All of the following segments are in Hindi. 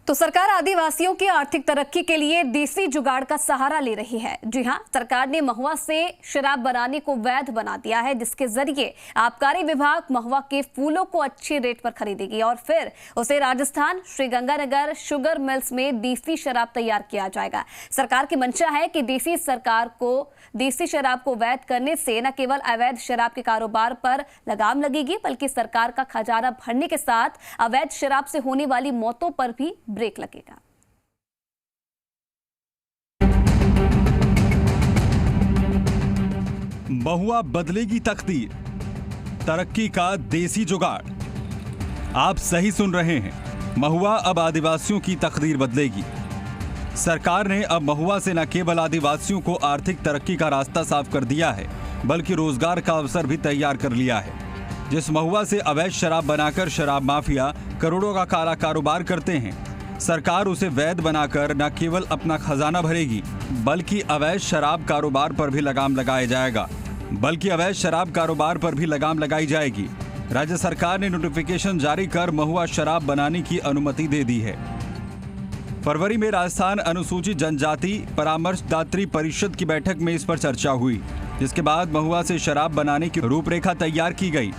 तो सरकार आदिवासियों की आर्थिक तरक्की के लिए देसी जुगाड़ का सहारा ले रही है। जी हां, सरकार ने महुआ से शराब बनाने को वैध बना दिया है, जिसके जरिए आबकारी विभाग महुआ के फूलों को अच्छे रेट पर खरीदेगी और फिर उसे राजस्थान श्रीगंगानगर शुगर मिल्स में देसी शराब तैयार किया जाएगा। सरकार की मंशा है कि देसी शराब को वैध करने से न केवल अवैध शराब के कारोबार पर लगाम लगेगी, बल्कि सरकार का खजाना भरने के साथ अवैध शराब से होने वाली मौतों पर भी ब्रेक लगेगा। महुआ बदलेगी तकदीर, तरक्की का देसी जुगाड़। आप सही सुन रहे हैं, महुआ अब आदिवासियों की तकदीर बदलेगी। सरकार ने अब महुआ से न केवल आदिवासियों को आर्थिक तरक्की का रास्ता साफ कर दिया है, बल्कि रोजगार का अवसर भी तैयार कर लिया है। जिस महुआ से अवैध शराब बनाकर शराब माफिया करोड़ों का काला कारोबार करते हैं, सरकार उसे वैध बनाकर न केवल अपना खजाना भरेगी, बल्कि अवैध शराब कारोबार पर भी लगाम लगाई जाएगी। राज्य सरकार ने नोटिफिकेशन जारी कर महुआ शराब बनाने की अनुमति दे दी है। फरवरी में राजस्थान अनुसूचित जनजाति परामर्शदात्री परिषद की बैठक में इस पर चर्चा हुई, जिसके बाद महुआ से शराब बनाने की रूपरेखा तैयार की गई।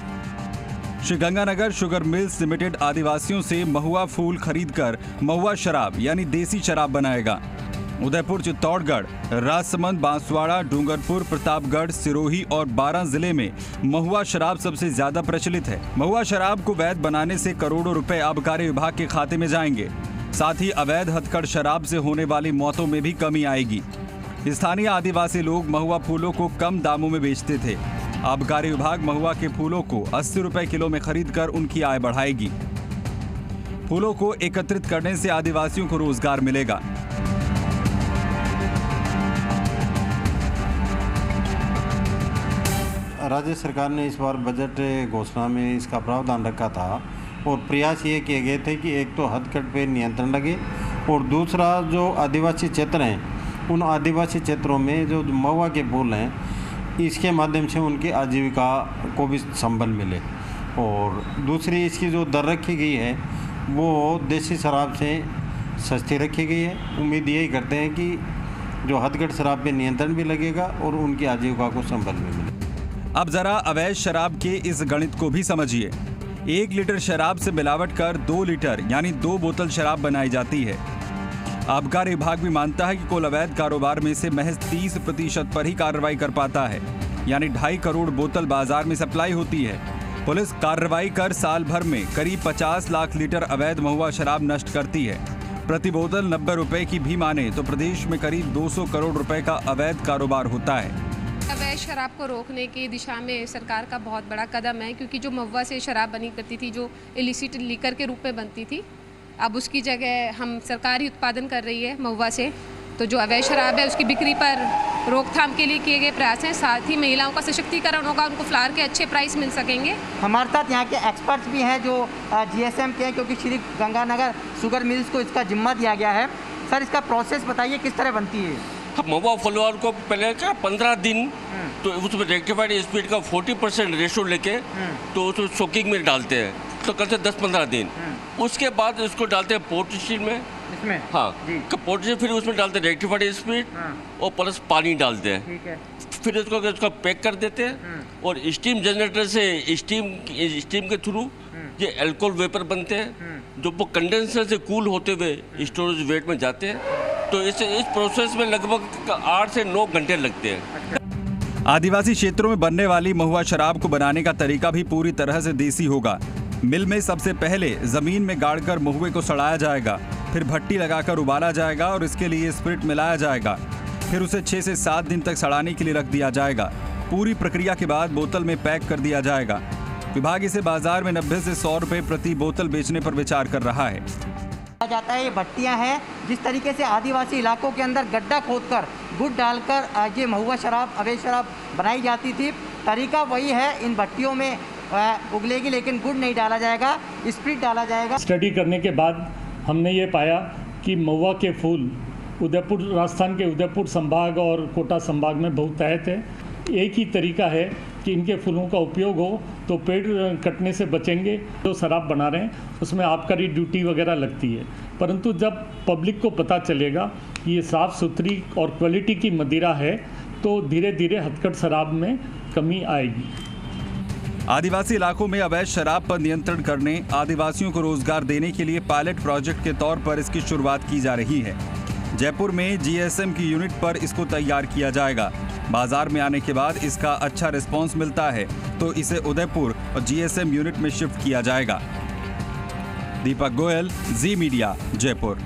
श्रीगंगानगर शुगर मिल्स लिमिटेड आदिवासियों से महुआ फूल खरीदकर महुआ शराब यानी देसी शराब बनाएगा। उदयपुर, चित्तौड़गढ़, राजसमंद, बांसवाड़ा, डूंगरपुर, प्रतापगढ़, सिरोही और बारां जिले में महुआ शराब सबसे ज्यादा प्रचलित है। महुआ शराब को वैध बनाने से करोड़ों रुपए आबकारी विभाग के खाते में जाएंगे। साथ ही अवैध हथकढ़ शराब से होने वाली मौतों में भी कमी आएगी। स्थानीय आदिवासी लोग महुआ फूलों को कम दामों में बेचते थे। आबकारी विभाग महुआ के फूलों को 80 रुपए किलो में खरीदकर उनकी आय बढ़ाएगी। फूलों को एकत्रित करने से आदिवासियों को रोजगार मिलेगा। राज्य सरकार ने इस बार बजट घोषणा में इसका प्रावधान रखा था और प्रयास ये किए गए थे कि एक तो हथकढ़ पे नियंत्रण लगे और दूसरा जो आदिवासी क्षेत्र हैं, उन आदिवासी क्षेत्रों में जो महुआ के फूल हैं, इसके माध्यम से उनकी आजीविका को भी संबल मिले। और दूसरी इसकी जो दर रखी गई है वो देसी शराब से सस्ती रखी गई है। उम्मीद यही करते हैं कि जो हथकढ़ शराब पे नियंत्रण भी लगेगा और उनकी आजीविका को संबल भी मिले। अब जरा अवैध शराब के इस गणित को भी समझिए। 1 लीटर शराब से मिलावट कर 2 लीटर यानी 2 बोतल शराब बनाई जाती है। आबकारी विभाग भी मानता है कि कुल अवैध कारोबार में से महज 30% पर ही कार्रवाई कर पाता है, यानी 2.5 करोड़ बोतल बाजार में सप्लाई होती है। पुलिस कार्रवाई कर साल भर में करीब 50 लाख लीटर अवैध महुआ शराब नष्ट करती है। प्रति बोतल 90 रुपए की भी माने तो प्रदेश में करीब 200 करोड़ रुपए का अवैध कारोबार होता है। अवैध शराब को रोकने की दिशा में सरकार का बहुत बड़ा कदम है, क्योंकि जो महुआ से शराब बनी करती थी, जो इलिसिट लीकर के रूप में बनती थी, अब उसकी जगह हम सरकार ही उत्पादन कर रही है महुआ से। तो जो अवैध शराब है उसकी बिक्री पर रोकथाम के लिए किए गए प्रयास हैं। साथ ही महिलाओं का सशक्तिकरण होगा, उनको फ्लावर के अच्छे प्राइस मिल सकेंगे। हमारे साथ यहाँ के एक्सपर्ट्स भी हैं जो GSM के हैं, क्योंकि श्री गंगानगर शुगर मिल्स को इसका जिम्मा दिया गया है। सर, इसका प्रोसेस बताइए, किस तरह बनती है? महुआ फ्लावर को पहले क्या 15 दिन तो उसमें रेक्टिफाइड स्पीड का 40% रेशो लेके तो उसको सोकिंग में डालते हैं, तो करते 10-15 दिन। उसके बाद उसको डालते हैं पोर्टशीट में, इसमें हाँ पोर्टशीट, फिर उसमें डालते हैं रेक्टिफाइड स्पीड और प्लस पानी डालते हैं। ठीक है। फिर उसको पैक कर देते हैं और स्टीम जनरेटर से स्टीम के थ्रू ये अल्कोहल वेपर बनते हैं, जो वो कंडेंसर से कूल होते हुए स्टोरेज वेट में जाते हैं। तो इस प्रोसेस में लगभग 8 से 9 घंटे लगते हैं। आदिवासी क्षेत्रों में बनने वाली महुआ शराब को बनाने का तरीका भी पूरी तरह से देसी होगा। मिल में सबसे पहले जमीन में गाड़कर महुए को सड़ाया जाएगा, फिर भट्टी लगाकर उबाला जाएगा और इसके लिए स्पिरिट मिलाया जाएगा। फिर उसे 6 से 7 दिन तक सड़ाने के लिए रख दिया जाएगा। पूरी प्रक्रिया के बाद बोतल में पैक कर दिया जाएगा। विभाग इसे बाजार में 90 से 100 रुपए प्रति बोतल बेचने पर विचार कर रहा है। कहा जाता है ये भट्टियाँ हैं, जिस तरीके से आदिवासी इलाकों के अंदर गड्ढा खोदकर गुड़ डालकर ये महुआ शराब, अवैध शराब बनाई जाती थी। तरीका वही है, इन भट्टियों में उगलेगी लेकिन गुड़ नहीं डाला जाएगा, स्प्रिट डाला जाएगा। स्टडी करने के बाद हमने ये पाया कि महुआ के फूल उदयपुर, राजस्थान के उदयपुर संभाग और कोटा संभाग में बहुत तहत है। एक ही तरीका है कि इनके फूलों का उपयोग हो तो पेड़ कटने से बचेंगे। जो शराब बना रहे हैं उसमें आबकारी ड्यूटी वगैरह लगती है, परंतु जब पब्लिक को पता चलेगा कि ये साफ़ सुथरी और क्वालिटी की मदिरा है तो धीरे धीरे हथकढ़ शराब में कमी आएगी। आदिवासी इलाकों में अवैध शराब पर नियंत्रण करने, आदिवासियों को रोजगार देने के लिए पायलट प्रोजेक्ट के तौर पर इसकी शुरुआत की जा रही है। जयपुर में जीएसएम की यूनिट पर इसको तैयार किया जाएगा। बाजार में आने के बाद इसका अच्छा रिस्पांस मिलता है तो इसे उदयपुर और जीएसएम यूनिट में शिफ्ट किया जाएगा। दीपक गोयल, जी मीडिया, जयपुर।